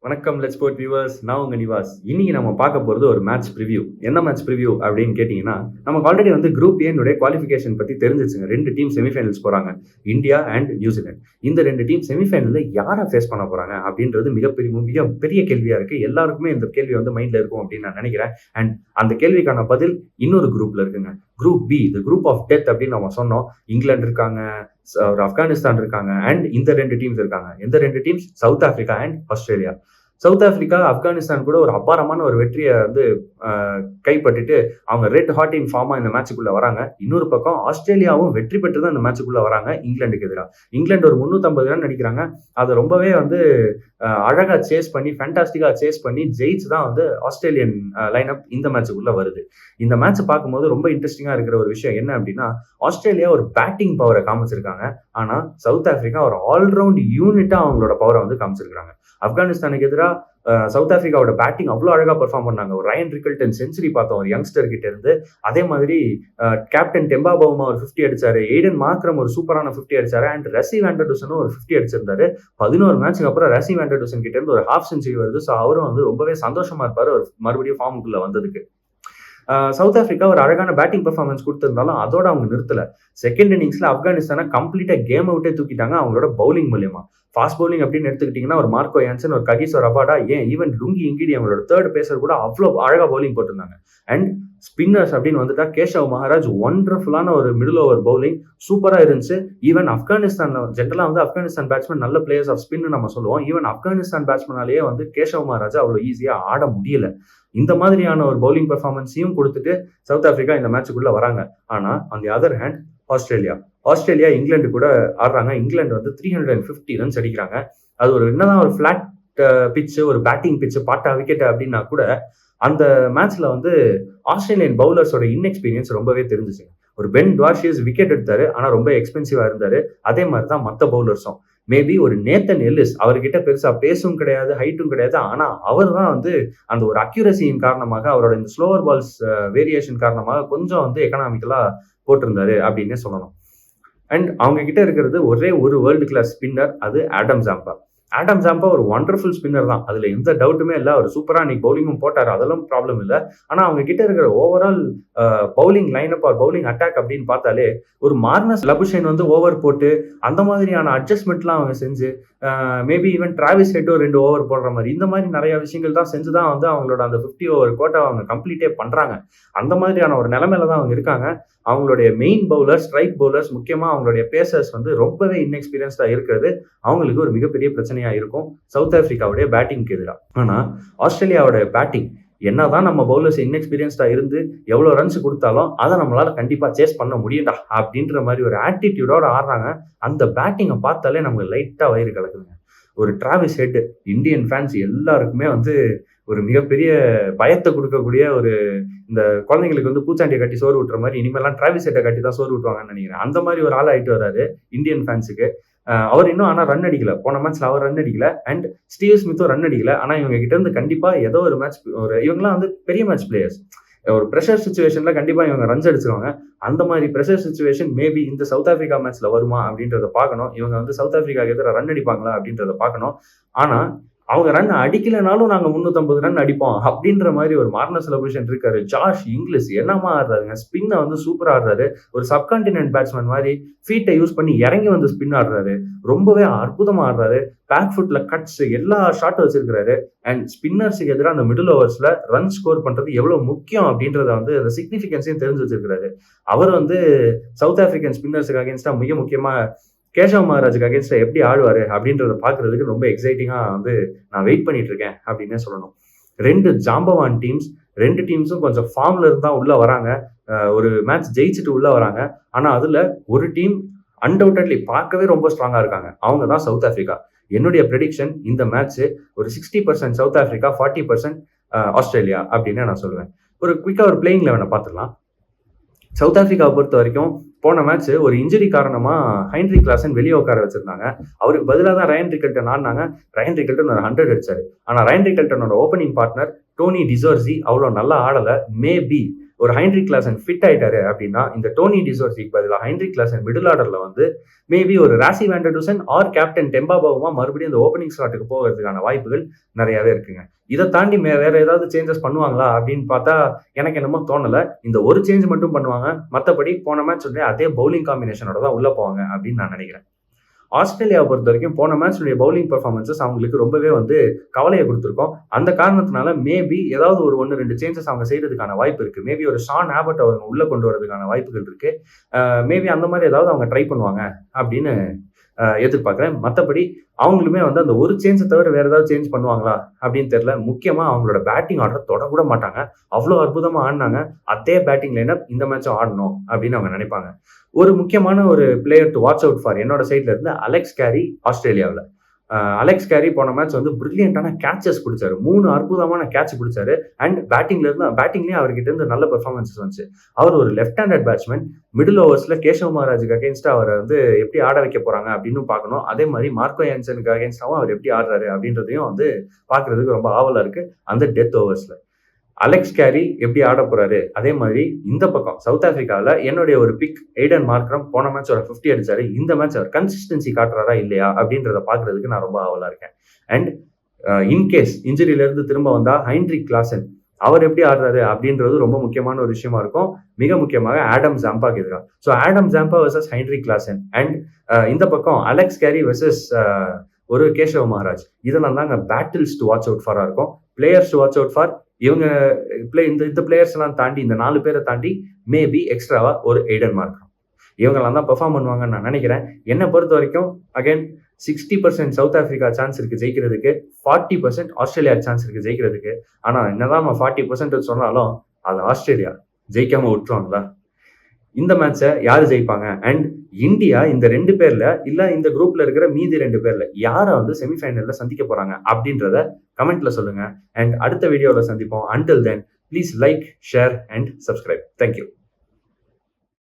வணக்கம் let's sport viewers. நான் உங்க நிவாஸ். இன்னைக்கு நம்ம பார்க்க போறது ஒரு மேட்ச் ப்ரிவ்யூ. என்ன மேட்ச் ப்ரிவ்யூ அப்படின்னு கேட்டீங்கன்னா, நமக்கு ஆல்ரெடி வந்து குரூப் ஏனுடைய குவாலிஃபிகேஷன் பத்தி தெரிஞ்சிச்சுங்க. 2 டீம் செமிஃபைனல்ஸ் போறாங்க. India and New Zealand. இந்த 2 டீம் செமிஃபைனல்ல யாரை ஃபேஸ் பண்ண போறாங்க அப்படின்றது மிகப்பெரிய கேள்வியா இருக்கு. எல்லாருக்குமே இந்த கேள்வி வந்து மைண்ட்ல இருக்கும் அப்படின்னு நான் நினைக்கிறேன். அண்ட் அந்த கேள்விக்கான பதில் இன்னொரு குரூப்ல இருக்குங்க. Group B, the group of death அப்படின்னு நம்ம சொன்னோம். இங்கிலாந்து இருக்காங்க, ஆப்கானிஸ்தான் இருக்காங்க அண்ட் இந்த 2 டீம்ஸ் இருக்காங்க. எந்த 2 teams? South Africa and Australia. South Africa Afghanistan கூட ஒரு அபாரமான ஒரு வெற்றியை வந்து கைப்பற்றிட்டு அவங்க ரெட் ஹாட் இன் ஃபார்மா இந்த மேட்சுக்குள்ள வராங்க. இன்னொரு பக்கம் ஆஸ்திரேலியாவும் வெற்றி பெற்று தான் இந்த மேட்சுக்குள்ள வராங்க இங்கிலாந்துக்கு எதிராக. இங்கிலாந்து ஒரு 350 ரன் அடிக்கிறாங்க. அதை ரொம்பவே வந்து அழகா சேஸ் பண்ணி ஃபேண்டாஸ்டிக்கா சேஸ் பண்ணி ஜெயிச்சு தான் வந்து ஆஸ்திரேலியன் லைனப் இந்த மேட்சுக்குள்ள வருது. இந்த மேட்ச் பார்க்கும்போது ரொம்ப இன்ட்ரெஸ்டிங்கா இருக்கிற ஒரு விஷயம் என்ன அப்படின்னா, ஆஸ்திரேலியா ஒரு பேட்டிங் பவரை காமிச்சிருக்காங்க. ஆனா சவுத் ஆப்பிரிக்கா ஒரு ஆல்ரவுண்ட் யூனிட்டா அவங்களோட பவரை வந்து காமிச்சிருக்காங்க. ஆப்கானிஸ்தானுக்கு எதிராக சவுத் ஆப்பிரிக்காவோட பேட்டிங் அவ்வளோ அழகா பெர்ஃபார்ம் பண்ணாங்க. ஒரு ரயன் ரிக்கல்டன் செஞ்சுரி பார்த்தோம் ஒரு யங்ஸ்டர் கிட்ட இருந்து. அதே மாதிரி கேப்டன் டெம்பா பவுமா ஒரு 50 அடிச்சாரு. எய்டன் மார்க்ரம் ஒரு சூப்பரான 50 அடிச்சாரு. அண்ட் ரசி வேண்டர்டூசனும் ஒரு 50 அடிச்சிருந்தாரு. 11 மேட்சுக்கு அப்புறம் ரசி வேண்டர்டூசன் கிட்ட இருந்து ஒரு ஹாஃப் செஞ்சுரி வருது. ஸோ அவரும் வந்து ரொம்பவே சந்தோஷமா இருப்பாரு மறுபடியும் ஃபார்முக்குள்ள வந்ததுக்கு. சவுத் ஆப்பிரிக்கா ஒரு அழகான பேட்டிங் பெர்ஃபார்மன்ஸ் கொடுத்திருந்தாலும் அதோட அவங்க நிறுத்தல. செகண்ட் இன்னிங்ஸ்ல ஆப்கானிஸ்தானை கம்ப்ளீட்டா கேம் அவுட்டே தூக்கிட்டாங்க அவங்களோட பவுலிங் மூலியமா. ஃபாஸ்ட் பவுலிங் அப்படின்னு எடுத்துக்கிட்டீங்கன்னா ஒரு மார்க்கோ யான்சன், ஒரு ககிசோ ரபாடா, ஏன் ஈவன் லுங்கி இங்கிடி அவங்களோட தேர்ட் பேசர் கூட அவ்வளோ அழகா பவுலிங் போட்டிருந்தாங்க. அண்ட் ஸ்பின்னர்ஸ் அப்படின்னு வந்துட்டா கேஷவ் மகாராஜ் ஒண்டர்ஃபுல்லான ஒரு மிடில் ஓவர் பவுலிங் சூப்பரா இருந்துச்சு. ஈவன் ஆப்கானிஸ்தான்ல ஜென்ரலா வந்து ஆப்கானிஸ்தான் பேட்ஸ்மேன் நல்ல பிளேயர்ஸ் ஆஃப் ஸ்பின் நம்ம சொல்லுவோம். ஈவன் ஆப்கானிஸ்தான் பேட்ஸ்மேனாலேயே வந்து கேஷவ் மகாராஜ் அவ்வளோ ஈஸியா ஆட முடியல. இந்த மாதிரியான ஒரு பவுலிங் பெர்ஃபார்மன்ஸையும் கொடுத்துட்டு சவுத் ஆப்பிரிக்கா இந்த மேட்சுக்குள்ள வராங்க. ஆனா on the other hand Australia England கூட ஆடுறாங்க. இங்கிலாந்து வந்து 350 ரன்ஸ் அடிக்கிறாங்க. அது ஒரு என்னதான் ஒரு பிளாட் பிச்சு, ஒரு பேட்டிங் பிச்சு, பாட்டா விக்கெட் அப்படின்னா கூட அந்த மேட்ச்ல வந்து ஆஸ்திரேலியன் பவுலர்ஸோட இன்எக்ஸ்பீரியன்ஸ் ரொம்பவே தெரிஞ்சுச்சுங்க. ஒரு பென் டுவார்ஷியஸ் விக்கெட் எடுத்தாரு, ஆனா ரொம்ப எக்ஸ்பென்சிவா இருந்தாரு. அதே மாதிரி தான் மற்ற பவுலர்ஸும். மேபி ஒரு நேத்தன் எல்லிஸ் அவர்கிட்ட பெருசா பேஸும் கிடையாது, ஹைட்டும் கிடையாது. ஆனா அவர் தான் வந்து அந்த ஒரு அக்யூரசியின் காரணமாக, அவரோட இந்த ஸ்லோவர் பால்ஸ் வேரியேஷன் காரணமாக கொஞ்சம் வந்து எக்கனாமிக்கலா போட்டிருந்தாரு அப்படின்னே சொல்லணும். அண்ட் அவங்க கிட்ட இருக்கிறது ஒரே ஒரு வேர்ல்டு கிளாஸ் ஸ்பின்னர், அது ஆடம் ஜாம்பா ஒரு ஒண்டர்ஃபுல் ஸ்பின்னர் தான். அதுல எந்த டவுட்டுமே இல்லை. அவர் சூப்பரா இன்னைக்கு பவுலிங்கும் போட்டாரு, அதெல்லாம் ப்ராப்ளம் இல்லை. ஆனா அவங்க கிட்ட இருக்கிற overall bowling lineup or bowling attack அப்படின்னு பார்த்தாலே ஒரு மார்னஸ் லபுஷேன் வந்து ஓவர் போட்டு அந்த மாதிரியான அட்ஜஸ்ட்மெண்ட்லாம் அவங்க செஞ்சு மேபி ஈவன் டிராவிஸ் ஹெட்டோ 2 ஓவர் போடுற மாதிரி இந்த மாதிரி நிறைய விஷயங்கள் தான் செஞ்சுதான் வந்து அவங்களோட அந்த 50 ஓவர் கோட்டை அவங்க கம்ப்ளீட்டே பண்றாங்க. அந்த மாதிரியான ஒரு நிலைமையில தான் அவங்க இருக்காங்க. அவங்களுடைய மெயின் பவுலர்ஸ், ஸ்ட்ரைக் பவுலர்ஸ், முக்கியமா அவங்களுடைய பேசர்ஸ் வந்து ரொம்பவே இன்எக்ஸ்பீரியன்ஸ்டா இருக்கிறது அவங்களுக்கு ஒரு மிகப்பெரிய பிரச்சனையா இருக்கும் சவுத் ஆப்பிரிக்காவுடைய பேட்டிங்க்கு எதிராக. ஆனா ஆஸ்திரேலியாவோட பேட்டிங் என்னதான் நம்ம பவுலர்ஸ் இன்எக்ஸ்பீரியன்ஸ்டா இருந்து எவ்வளவு ரன்ஸ் கொடுத்தாலும் அதை நம்மளால கண்டிப்பா சேஸ் பண்ண முடியும்டா அப்படின்ற மாதிரி ஒரு ஆட்டிடியூடோட ஆடுறாங்க. அந்த பேட்டிங்கை பார்த்தாலே நமக்கு லைட்டா வயிறு கலக்குதுங்க. ஒரு டிராவிஸ் ஹெட் இந்தியன் ஃபேன்ஸ் எல்லாருக்குமே வந்து ஒரு மிகப்பெரிய பயத்தை கொடுக்கக்கூடிய ஒரு, இந்த குழந்தைங்களுக்கு வந்து பூச்சாண்டியை கட்டி சோறு விட்டுற மாதிரி இனிமேலாம் டிராவிஸ் ஹெட்டை கட்டி தான் சோறு விட்டுவாங்கன்னு நினைக்கிறேன். அந்த மாதிரி ஒரு ஆள் ஆயிட்டு வராரு இந்தியன் ஃபேன்ஸுக்கு. அவர் இன்னும் ஆனா ரன் அடிக்கல. போன மேட்ச்ல அவர் ரன் அடிக்கல. அண்ட் ஸ்டீவ் ஸ்மித்தும் ரன் அடிக்கல. ஆனா இவங்க கிட்ட இருந்து கண்டிப்பா ஏதோ ஒரு மேட்ச், ஒரு இவங்கெல்லாம் வந்து பெரிய மேட்ச் பிளேயர்ஸ். ஒரு ப்ரெஷர் சுச்சுவேஷன்ல கண்டிப்பா இவங்க ரன்ஸ் அடிச்சிருவாங்க. அந்த மாதிரி ப்ரெஷர் சுச்சுவேஷன் மேபி இந்த சவுத் ஆப்பிரிக்கா மேட்ச்ல வருமா அப்படின்றத பார்க்கணும். இவங்க வந்து சவுத் ஆப்பிரிக்காக்கு எதிராக ரன் அடிப்பாங்களா அப்படின்றத பார்க்கணும். ஆனா அவங்க ரன் அடிக்கலைனாலும் நாங்க 350 ரன் அடிப்போம் அப்படின்ற மாதிரி ஒரு மார்னஸ் லபுஷன் இருக்காரு. ஜாஷ் இங்கிலீஷ் என்னமா ஆடுறாருங்க. ஸ்பின்னை வந்து சூப்பரா ஆடுறாரு. ஒரு சப்கான்டினென்ட் பேட்ஸ்மேன் மாதிரி ஃபீட்டை யூஸ் பண்ணி இறங்கி வந்து ஸ்பின் ஆடுறாரு. ரொம்பவே அற்புதமா ஆடுறாரு. பேக் ஃபுட்ல கட்ஸ் எல்லா ஷாட்டும் வச்சிருக்காரு. அண்ட் ஸ்பின்னர்ஸுக்கு எதிராக அந்த மிடில் ஓவர்ஸ்ல ரன் ஸ்கோர் பண்றது எவ்வளவு முக்கியம் அப்படின்றத வந்து அந்த சிக்னிஃபிகன்ஸையும் தெரிஞ்சு வச்சிருக்காரு. அவர் வந்து சவுத் ஆப்பிரிக்கன் ஸ்பின்னர்ஸுக்கு அகேன்ஸ்டா மிக முக்கியமா கேஷவ் மகாராஜுக்கு அகேன்ஸ்டா எப்படி ஆடுவாரு அப்படின்றத பாக்குறதுக்கு ரொம்ப எக்ஸைட்டிங்கா வந்து நான் வெயிட் பண்ணிட்டு இருக்கேன் அப்படின்னே சொல்லணும். 2 ஜாம்பவான் டீம்ஸ், 2 டீம்ஸும் கொஞ்சம் ஃபார்ம்ல இருந்தா உள்ள வராங்க. ஒரு மேட்ச் ஜெயிச்சுட்டு உள்ள வராங்க. ஆனா அதுல ஒரு டீம் அன்டவுட்டட்லி பார்க்கவே ரொம்ப ஸ்ட்ராங்கா இருக்காங்க. அவங்க தான் சவுத் ஆப்பிரிக்கா. என்னுடைய ப்ரெடிக்ஷன் இந்த மேட்ச் ஒரு 60% சவுத் ஆப்பிரிக்கா, 40% ஆஸ்திரேலியா அப்படின்னு நான் சொல்லுவேன். ஒரு குயிக்கா ஒரு பிளேயிங் 11 பார்த்துடலாம். சவுத் ஆப்பிரிக்காவை பொறுத்த வரைக்கும் போன மேட்ச் ஒரு இன்ஜுரி காரணமா ஹென்ரி கிளாசன் வெளியே உட்கார வச்சிருந்தாங்க. அவருக்கு பதிலாக தான் ரயன் ரிக்கல்டன் ஆடினாங்க. ரயன் ரிக்கல்டன் ஒரு 100 அடிச்சாரு. ஆனா ரயன் ரிக்கல்டனோட ஓப்பனிங் பார்ட்னர் டோனி டிசோர்சி அவ்வளோ நல்லா ஆடல. மேபி ஒரு ஹைன்ரிக் கிளாசன் ஃபிட் ஆயிட்டாரு அப்படின்னா இந்த டோனி டிசோர்சிக்கு பதிலாக ஹைன்ரிக் கிளாசன் மிடில் ஆர்டர்ல வந்து மேபி ஒரு ராசி வேண்டர்டூசன் ஆர் கேப்டன் டெம்பா பவுமா மறுபடியும் இந்த ஓப்பனிங் ஸ்லாட்டுக்கு போகிறதுக்கான வாய்ப்புகள் நிறையவே இருக்குங்க. இதை தாண்டி வேற ஏதாவது சேஞ்சஸ் பண்ணுவாங்களா அப்படின்னு பார்த்தா எனக்கு என்னமோ தோணல. இந்த ஒரு சேஞ்ச் மட்டும் பண்ணுவாங்க. மற்றபடி போன மேட்ச் வந்து அதே பவுலிங் காம்பினேஷனோட தான் உள்ள போவாங்க அப்படின்னு நான் நினைக்கிறேன். ஆஸ்திரேலியாவை பொறுத்த வரைக்கும் போன மேட்சுடைய பவுலிங் பெர்ஃபார்மன்ஸஸ் அவங்களுக்கு ரொம்பவே வந்து கவலையை கொடுத்துருக்கோம். அந்த காரணத்தினால மேபி ஏதாவது ஒரு 1-2 சேஞ்சஸ் அவங்க செய்யறதுக்கான வாய்ப்பு இருக்கு. மேபி ஒரு ஷான் ஆபர்ட் அவங்க உள்ள கொண்டு வரதுக்கான வாய்ப்புகள் இருக்கு. மேபி அந்த மாதிரி ஏதாவது அவங்க ட்ரை பண்ணுவாங்க அப்படின்னு எதிர்பார்க்குறேன். மற்றபடி அவங்களுமே வந்து அந்த ஒரு சேஞ்சை தவிர வேற ஏதாவது சேஞ்ச் பண்ணுவாங்களா அப்படின்னு தெரியல. முக்கியமா அவங்களோட பேட்டிங் ஆர்டர் தொடக்கூட மாட்டாங்க. அவ்வளோ அற்புதமா ஆடினாங்க. அதே பேட்டிங் லைனப் இந்த மேட்சும் ஆடணும் அப்படின்னு அவங்க நினைப்பாங்க. ஒரு முக்கியமான ஒரு player to watch out for என்னோட சைட்ல இருந்து அலெக்ஸ் கேரி ஆஸ்திரேலியாவில். அலெக்ஸ் கேரி போன மேட்ச் வந்து பிரில்லியண்டான கேட்சஸ் பிடிச்சாரு. 3 அற்புதமான கேட்ச் பிடிச்சாரு. அண்ட் பேட்டிங்லேயும் அவர்கிட்ட இருந்து நல்ல பெர்ஃபார்மன்ஸஸ் வந்துச்சு. அவர் ஒரு லெஃப்ட் ஹேண்டட் பேட்ஸ்மேன். மிடில் ஓவர்ஸ்ல கேஷவ் மகாராஜுக்கு அகேன்ஸ்டா அவரை வந்து எப்படி ஆட வைக்க போறாங்க அப்படின்னு பார்க்கணும். அதே மாதிரி மார்க்கோ யான்சனுக்கு அகேன்ஸ்டாவும் அவர் எப்படி ஆடுறாரு அப்படின்றதையும் வந்து பார்க்கறதுக்கு ரொம்ப ஆவலா இருக்கு அந்த டெத் ஓவர்ஸ்ல. அலெக்ஸ் கேரி எப்படி ஆட போறாரு. அதே மாதிரி இந்த பக்கம் சவுத் ஆப்பிரிக்காவில் என்னுடைய ஒரு பிக் எய்டன் மார்க்ரம் போன மேட்ச் ஒரு 50 அடிச்சாரு. இந்த மேட்ச் அவர் கன்சிஸ்டன்சி காட்டுறாரா இல்லையா அப்படின்றத பாக்குறதுக்கு நான் ரொம்ப ஆவலா இருக்கேன். அண்ட் இன்கேஸ் இன்ஜுரியில இருந்து திரும்ப வந்தா ஹைன்ரிக் கிளாசன் அவர் எப்படி ஆடுறாரு அப்படின்றது ரொம்ப முக்கியமான ஒரு விஷயமா இருக்கும். மிக முக்கியமாக ஆடம் ஜாம்பாக்கு எதிராக. So Adam Zampa versus Heinrich Klaasen and இந்த பக்கம் அலெக்ஸ் கேரி வர்சஸ் ஒரு கேஷவ் மகாராஜ். இதெல்லாம் தாங்க பேட்டில்ஸ் டு வாட்ச் அவுட் ஃபாரா இருக்கும். Players to watch out for இவங்க இந்த பிளேயர்ஸ் எல்லாம் தாண்டி இந்த 4 பேரை தாண்டி மேபி எக்ஸ்ட்ராவா ஒரு எய்டன் மார்க்ரம் இவங்கெல்லாம் தான் பெர்ஃபார்ம் பண்ணுவாங்கன்னு நான் நினைக்கிறேன். என்னை பொறுத்த வரைக்கும் அகைன் 60% சவுத் ஆப்பிரிக்கா சான்ஸ் இருக்கு ஜெயிக்கிறதுக்கு, 40% ஆஸ்திரேலியா சான்ஸ் இருக்கு ஜெயிக்கிறதுக்கு. ஆனா என்னதான் 40% சொன்னாலும் அது ஆஸ்திரேலியா ஜெயிக்காம விட்டுருவாங்களா? இந்த மேட்சை யாரு ஜெயிப்பாங்க? அண்ட் இந்தியா இந்த 2 பேர்ல இல்ல இந்த குரூப்ல இருக்கிற மீதி 2 பேர்ல யாரை வந்து செமிஃபைனல்ல சந்திக்க போறாங்க அப்படின்றத கமெண்ட்ல சொல்லுங்க. அண்ட் அடுத்த வீடியோல சந்திப்போம். Until then please like, share and subscribe. Thank you.